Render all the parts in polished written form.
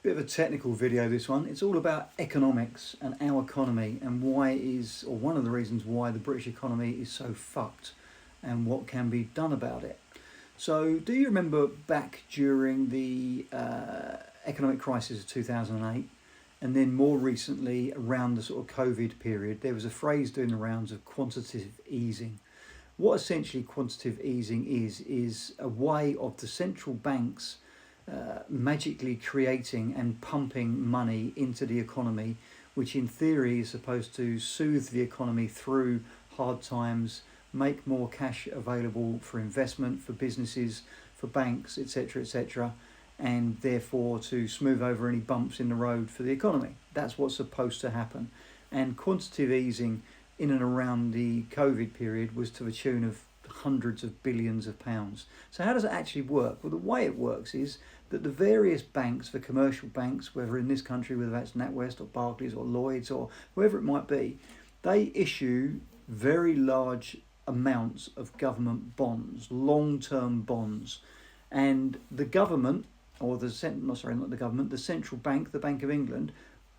Bit of a technical video, this one. It's all about economics and our economy and why it is, or one of the reasons why the British economy is so fucked and what can be done about it. So, do you remember back during the economic crisis of 2008 and then more recently around the sort of COVID period, there was a phrase doing the rounds of quantitative easing. What essentially quantitative easing is a way of the central banks magically creating and pumping money into the economy, which in theory is supposed to soothe the economy through hard times, make more cash available for investment, for businesses, for banks, etc., and therefore to smooth over any bumps in the road for the economy. That's what's supposed to happen. And quantitative easing in and around the COVID period was to the tune of hundreds of billions of pounds. So how does it actually work? Well, the way it works is that the various banks, the commercial banks, whether in this country, whether that's NatWest or Barclays or Lloyds or whoever it might be, they issue very large amounts of government bonds, long-term bonds, and the government, or the central bank, the Bank of England,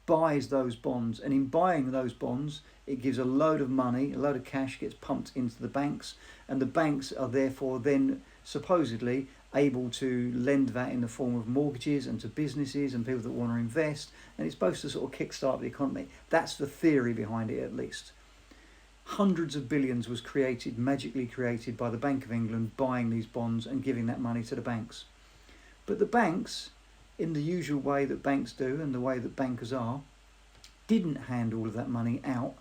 buys those bonds, and in buying those bonds it gives a load of money, a load of cash gets pumped into the banks, and the banks are therefore then supposedly able to lend that in the form of mortgages and to businesses and people that want to invest, and it's supposed to sort of kickstart the economy. That's the theory behind it, at least. Hundreds of billions was magically created by the Bank of England buying these bonds and giving that money to the banks. But the banks, in the usual way that banks do and the way that bankers are, didn't hand all of that money out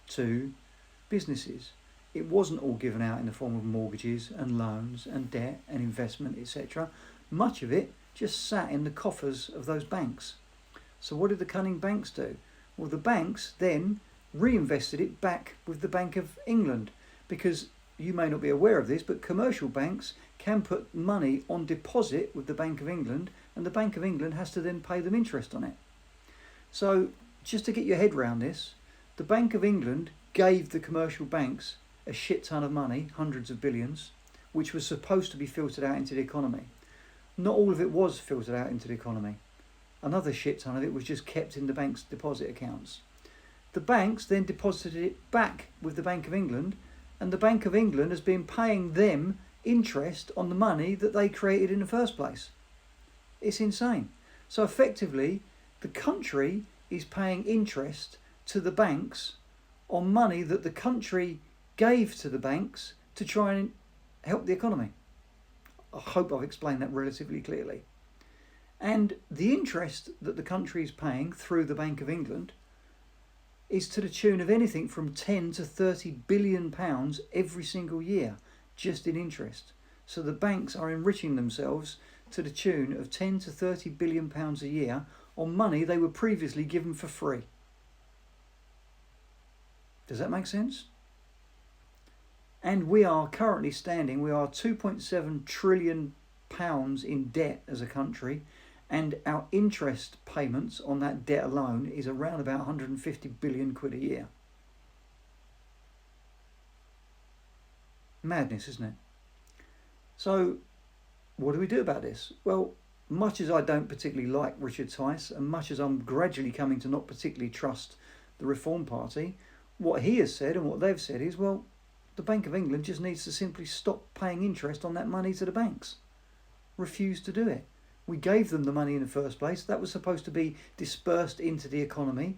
to businesses. It wasn't all given out in the form of mortgages and loans and debt and investment, etc. Much of it just sat in the coffers of those banks. So what did the cunning banks do? Well, the banks then reinvested it back with the Bank of England, because you may not be aware of this, but commercial banks can put money on deposit with the Bank of England, and the Bank of England has to then pay them interest on it. So just to get your head around this, the Bank of England gave the commercial banks a shit ton of money, hundreds of billions, which was supposed to be filtered out into the economy. Not all of it was filtered out into the economy. Another shit ton of it was just kept in the bank's deposit accounts. The banks then deposited it back with the Bank of England, and the Bank of England has been paying them interest on the money that they created in the first place. It's insane. So effectively, the country is paying interest to the banks on money that the country gave to the banks to try and help the economy. I hope I've explained that relatively clearly. And the interest that the country is paying through the Bank of England is to the tune of anything from 10 to 30 billion pounds every single year, just in interest. So the banks are enriching themselves to the tune of 10 to 30 billion pounds a year on money they were previously given for free. Does that make sense? And we are currently we are 2.7 trillion pounds in debt as a country, and our interest payments on that debt alone is around about 150 billion quid a year. Madness, isn't it? So, what do we do about this? Well, much as I don't particularly like Richard Tice, and much as I'm gradually coming to not particularly trust the Reform Party, what he has said and what they've said is, well, the Bank of England just needs to simply stop paying interest on that money to the banks. Refuse to do it. We gave them the money in the first place. That was supposed to be dispersed into the economy.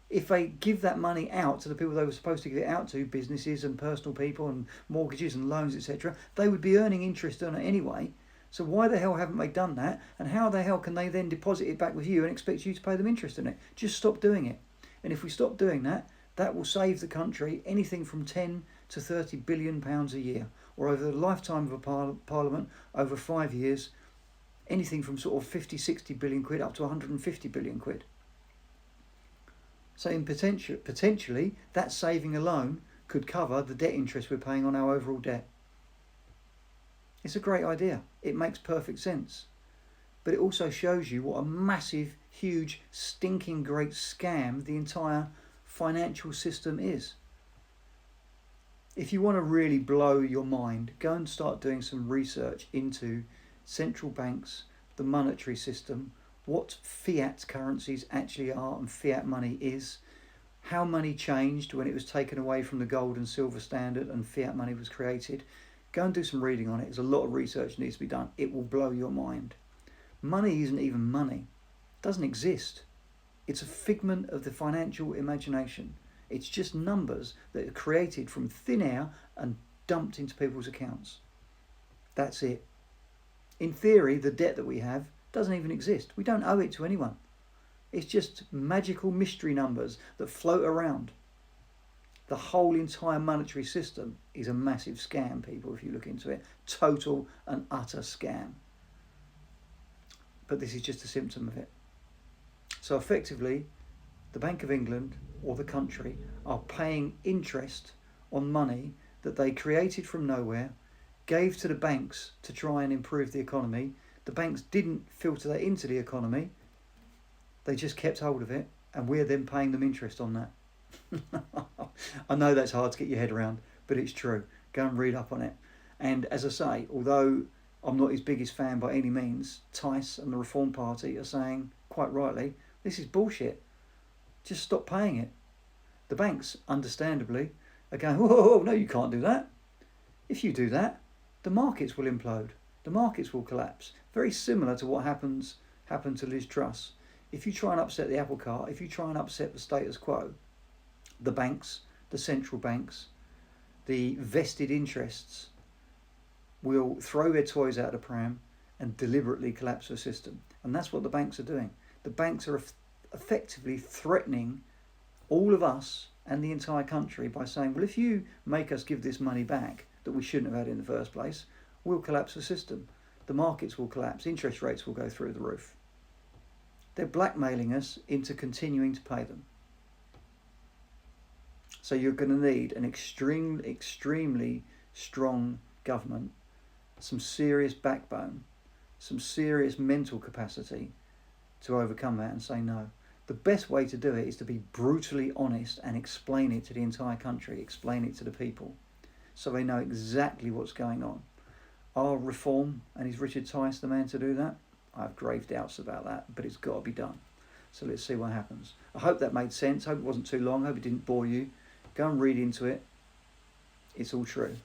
If they give that money out to the people they were supposed to give it out to, businesses and personal people and mortgages and loans, etc., they would be earning interest on it anyway. So why the hell haven't they done that? And how the hell can they then deposit it back with you and expect you to pay them interest on it? Just stop doing it. And if we stop doing that, that will save the country anything from 10 to 30 billion pounds a year, or over the lifetime of a parliament, over 5 years, anything from sort of 50, 60 billion quid up to 150 billion quid. So in potentially, that saving alone could cover the debt interest we're paying on our overall debt. It's a great idea. It makes perfect sense. But it also shows you what a massive, huge, stinking great scam the entire financial system is. If you want to really blow your mind, go and start doing some research into central banks, the monetary system, what fiat currencies actually are and fiat money is, how money changed when it was taken away from the gold and silver standard and fiat money was created. Go and do some reading on it. There's a lot of research that needs to be done. It will blow your mind. Money isn't even money. It doesn't exist. It's a figment of the financial imagination. It's just numbers that are created from thin air and dumped into people's accounts. That's it. In theory, the debt that we have doesn't even exist. We don't owe it to anyone. It's just magical mystery numbers that float around. The whole entire monetary system is a massive scam, people, if you look into it. Total and utter scam. But this is just a symptom of it. So effectively, the Bank of England or the country are paying interest on money that they created from nowhere, gave to the banks to try and improve the economy. The banks didn't filter that into the economy. They just kept hold of it, and we're then paying them interest on that. I know that's hard to get your head around, but it's true. Go and read up on it. And as I say, although I'm not his biggest fan by any means, Tice and the Reform Party are saying, quite rightly, this is bullshit. Just stop paying it. The banks, understandably, are going, whoa, no, you can't do that. If you do that, the markets will implode. The markets will collapse. Very similar to what happened to Liz Truss. If you try and upset the apple cart, if you try and upset the status quo, the banks, the central banks, the vested interests will throw their toys out of the pram and deliberately collapse the system. And that's what the banks are doing. The banks are effectively threatening all of us and the entire country by saying, well, if you make us give this money back that we shouldn't have had in the first place, we'll collapse the system. The markets will collapse. Interest rates will go through the roof. They're blackmailing us into continuing to pay them. So you're going to need an extremely strong government, some serious backbone, some serious mental capacity to overcome that and say no. The best way to do it is to be brutally honest and explain it to the entire country, explain it to the people, so they know exactly what's going on. Are Reform and is Richard Tice the man to do that? I have grave doubts about that, but it's got to be done. So let's see what happens. I hope that made sense. I hope it wasn't too long. I hope it didn't bore you. Go and read into it. It's all true.